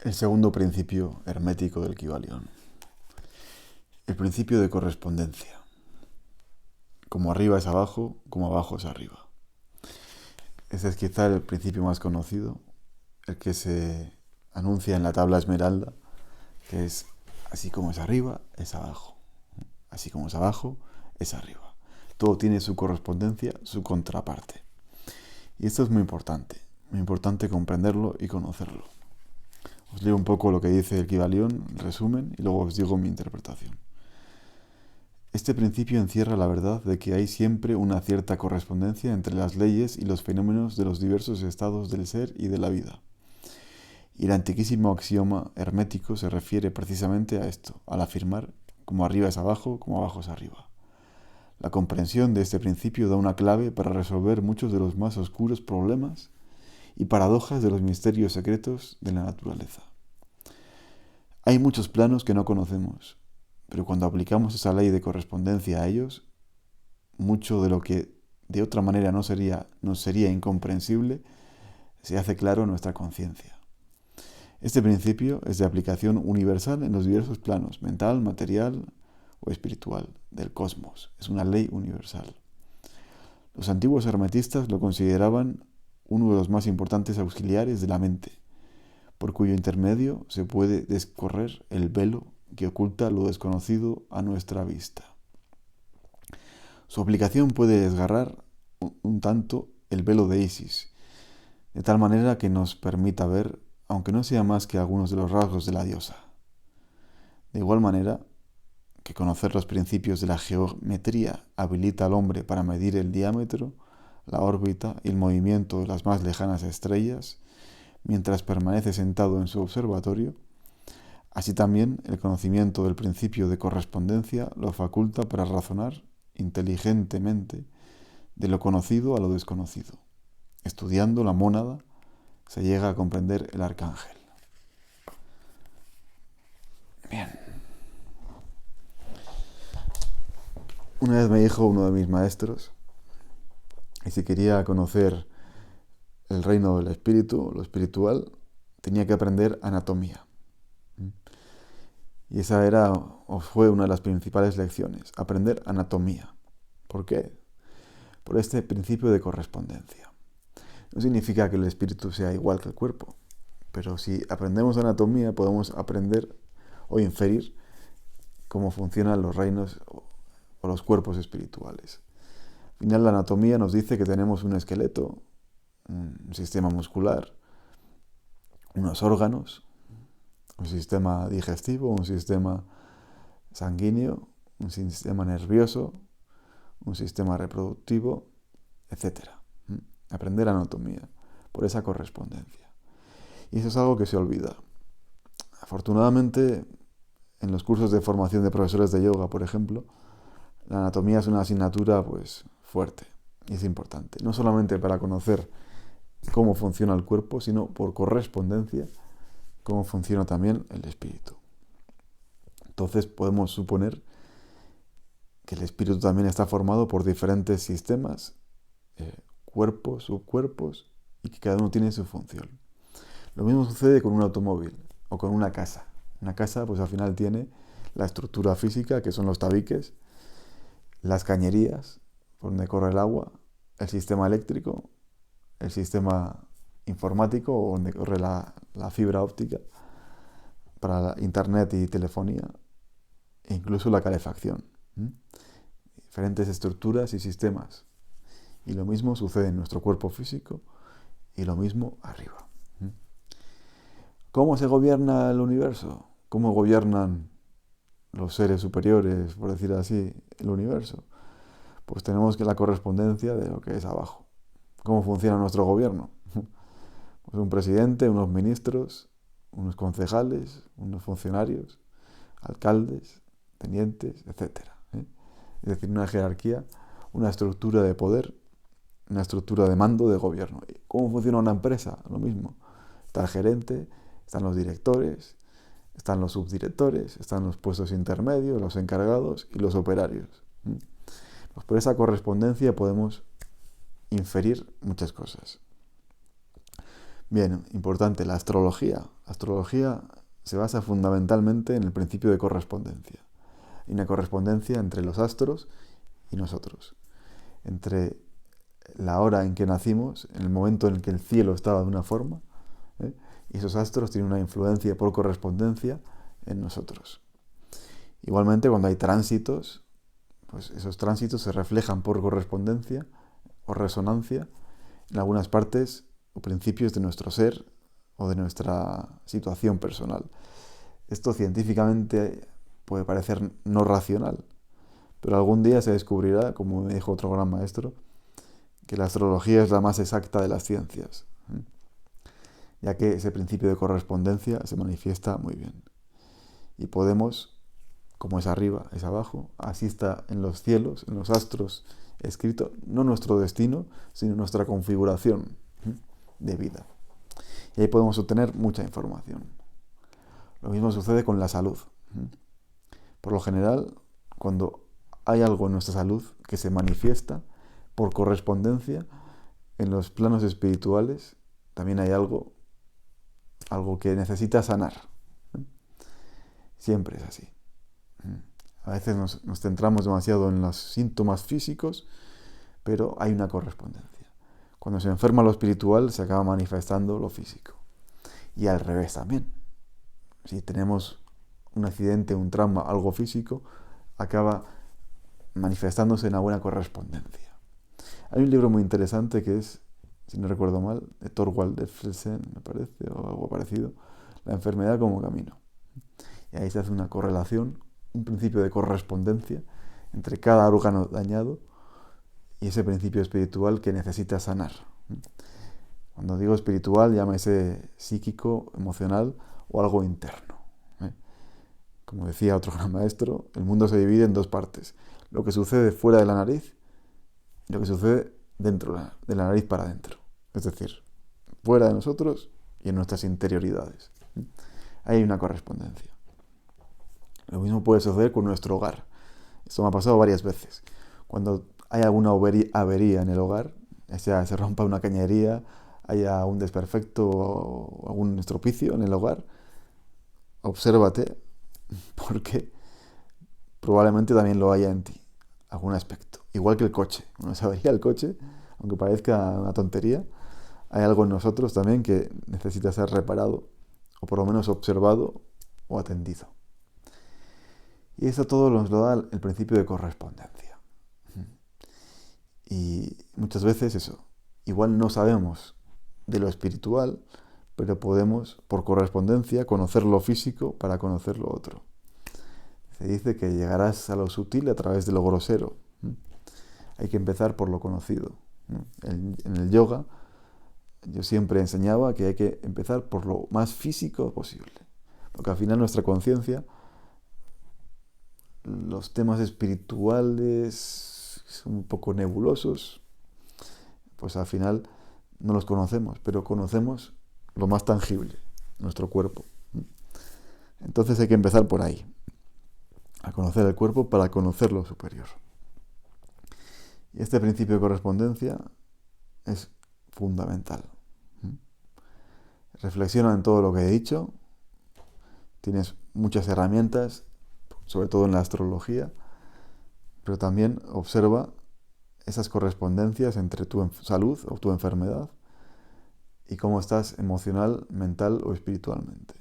El segundo principio hermético del Kybalión. El principio de correspondencia. Como arriba es abajo, como abajo es arriba. Este es quizá el principio más conocido, el que se anuncia en la tabla esmeralda, que es así como es arriba, es abajo. Así como es abajo, es arriba. Todo tiene su correspondencia, su contraparte. Y esto es muy importante comprenderlo y conocerlo. Os leo un poco lo que dice el Kybalión, en resumen, y luego os digo mi interpretación. Este principio encierra la verdad de que hay siempre una cierta correspondencia entre las leyes y los fenómenos de los diversos estados del ser y de la vida. Y el antiquísimo axioma hermético se refiere precisamente a esto, al afirmar como arriba es abajo, como abajo es arriba. La comprensión de este principio da una clave para resolver muchos de los más oscuros problemas y paradojas de los misterios secretos de la naturaleza. Hay muchos planos que no conocemos, pero cuando aplicamos esa ley de correspondencia a ellos, mucho de lo que de otra manera nos sería incomprensible se hace claro en nuestra conciencia. Este principio es de aplicación universal en los diversos planos, mental, material o espiritual, del cosmos. Es una ley universal. Los antiguos hermetistas lo consideraban uno de los más importantes auxiliares de la mente, por cuyo intermedio se puede descorrer el velo que oculta lo desconocido a nuestra vista. Su aplicación puede desgarrar un tanto el velo de Isis, de tal manera que nos permita ver, aunque no sea más que algunos de los rasgos de la diosa. De igual manera que conocer los principios de la geometría habilita al hombre para medir el diámetro, la órbita y el movimiento de las más lejanas estrellas, mientras permanece sentado en su observatorio, así también el conocimiento del principio de correspondencia lo faculta para razonar inteligentemente de lo conocido a lo desconocido. Estudiando la mónada se llega a comprender el arcángel. Bien. Una vez me dijo uno de mis maestros que si quería conocer el reino del espíritu, lo espiritual, tenía que aprender anatomía. Y esa era o fue una de las principales lecciones, aprender anatomía. ¿Por qué? Por este principio de correspondencia. No significa que el espíritu sea igual que el cuerpo, pero si aprendemos anatomía podemos aprender o inferir cómo funcionan los reinos o los cuerpos espirituales. Al final la anatomía nos dice que tenemos un esqueleto, un sistema muscular, unos órganos, un sistema digestivo, un sistema sanguíneo, un sistema nervioso, un sistema reproductivo, etc. Aprender anatomía por esa correspondencia. Y eso es algo que se olvida. Afortunadamente, en los cursos de formación de profesores de yoga, por ejemplo, la anatomía es una asignatura pues fuerte y es importante. No solamente para conocer cómo funciona el cuerpo, sino por correspondencia cómo funciona también el espíritu. Entonces podemos suponer que el espíritu también está formado por diferentes sistemas, cuerpos, subcuerpos, y que cada uno tiene su función. Lo mismo sucede con un automóvil o con una casa. Una casa pues al final tiene la estructura física, que son los tabiques, las cañerías, por donde corre el agua, el sistema eléctrico, el sistema informático, o donde corre la fibra óptica para la internet y telefonía, e incluso la calefacción. Diferentes estructuras y sistemas. Y lo mismo sucede en nuestro cuerpo físico y lo mismo arriba. ¿Cómo se gobierna el universo? ¿Cómo gobiernan los seres superiores, por decir así, el universo? Pues tenemos que la correspondencia de lo que es abajo. ¿Cómo funciona nuestro gobierno? Pues un presidente, unos ministros, unos concejales, unos funcionarios, alcaldes, tenientes, etc. Es decir, una jerarquía, una estructura de poder, una estructura de mando de gobierno. ¿Cómo funciona una empresa? Lo mismo. Está el gerente, están los directores, están los subdirectores, están los puestos intermedios, los encargados y los operarios. Pues por esa correspondencia podemos inferir muchas cosas. Bien, importante, la astrología. astrología se basa fundamentalmente en el principio de correspondencia. Hay una correspondencia entre los astros y nosotros. Entre la hora en que nacimos, en el momento en el que el cielo estaba de una forma, ¿eh? Y esos astros tienen una influencia por correspondencia en nosotros. Igualmente, cuando hay tránsitos, pues esos tránsitos se reflejan por correspondencia o resonancia en algunas partes o principios de nuestro ser o de nuestra situación personal. Esto científicamente puede parecer no racional, pero algún día se descubrirá, como me dijo otro gran maestro, que la astrología es la más exacta de las ciencias, ya que ese principio de correspondencia se manifiesta muy bien. Y podemos, como es arriba, es abajo, así está en los cielos, en los astros, escrito no nuestro destino, sino nuestra configuración de vida. Y ahí podemos obtener mucha información. Lo mismo sucede con la salud. Por lo general, cuando hay algo en nuestra salud que se manifiesta por correspondencia, en los planos espirituales también hay algo que necesita sanar. Siempre es así. A veces nos centramos demasiado en los síntomas físicos, pero hay una correspondencia. Cuando se enferma lo espiritual, se acaba manifestando lo físico. Y al revés también. Si tenemos un accidente, un trauma, algo físico, acaba manifestándose en una buena correspondencia. Hay un libro muy interesante que es, si no recuerdo mal, de Thorvald Effelsen, me parece, o algo parecido, La enfermedad como camino. Y ahí se hace una correlación, un principio de correspondencia entre cada órgano dañado y ese principio espiritual que necesita sanar. Cuando digo espiritual, llámese psíquico, emocional o algo interno. Como decía otro gran maestro, el mundo se divide en dos partes: lo que sucede fuera de la nariz y lo que sucede dentro de la nariz para adentro. Es decir, fuera de nosotros y en nuestras interioridades. Hay una correspondencia. Lo mismo puede suceder con nuestro hogar. Esto me ha pasado varias veces. Cuando hay alguna avería en el hogar, ya sea se rompa una cañería, haya un desperfecto o algún estropicio en el hogar, obsérvate, porque probablemente también lo haya en ti, algún aspecto. Igual que el coche. Cuando se avería el coche, aunque parezca una tontería, hay algo en nosotros también que necesita ser reparado, o por lo menos observado o atendido. Y eso todo nos lo da el principio de correspondencia. Y muchas veces eso, igual no sabemos de lo espiritual, pero podemos, por correspondencia, conocer lo físico para conocer lo otro. Se dice que llegarás a lo sutil a través de lo grosero. Hay que empezar por lo conocido. En el yoga, yo siempre enseñaba que hay que empezar por lo más físico posible, porque al final nuestra conciencia, los temas espirituales son un poco nebulosos, pues al final no los conocemos, pero conocemos lo más tangible, nuestro cuerpo. Entonces hay que empezar por ahí, a conocer el cuerpo para conocer lo superior. Y este principio de correspondencia es fundamental. Reflexiona en todo lo que he dicho. Tienes muchas herramientas, sobre todo en la astrología, pero también observa esas correspondencias entre tu salud o tu enfermedad y cómo estás emocional, mental o espiritualmente.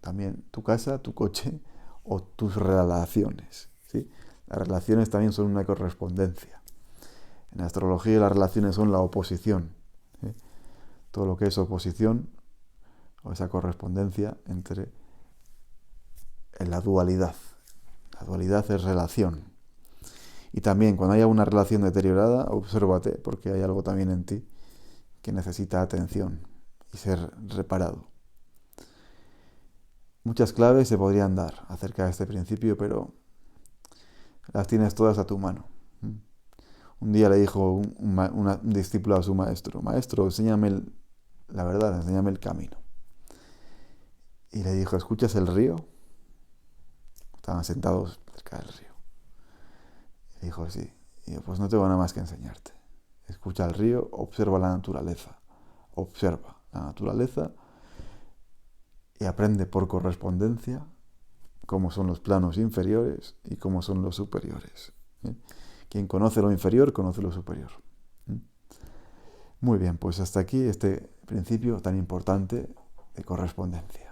También tu casa, tu coche o tus relaciones, ¿sí? Las relaciones también son una correspondencia. En la astrología las relaciones son la oposición, ¿sí? Todo lo que es oposición o esa correspondencia entre la dualidad. La dualidad es relación. Y también cuando haya una relación deteriorada, obsérvate, porque hay algo también en ti que necesita atención y ser reparado. Muchas claves se podrían dar acerca de este principio, pero las tienes todas a tu mano. Un día le dijo un discípulo a su maestro: maestro, enséñame la verdad, enséñame el camino. Y le dijo: ¿escuchas el río? Estaban sentados cerca del río. Y dijo: sí. Y dijo: pues no tengo nada más que enseñarte. Escucha el río, observa la naturaleza. Observa la naturaleza y aprende por correspondencia cómo son los planos inferiores y cómo son los superiores. Quien conoce lo inferior, conoce lo superior. Muy bien, pues hasta aquí este principio tan importante de correspondencia.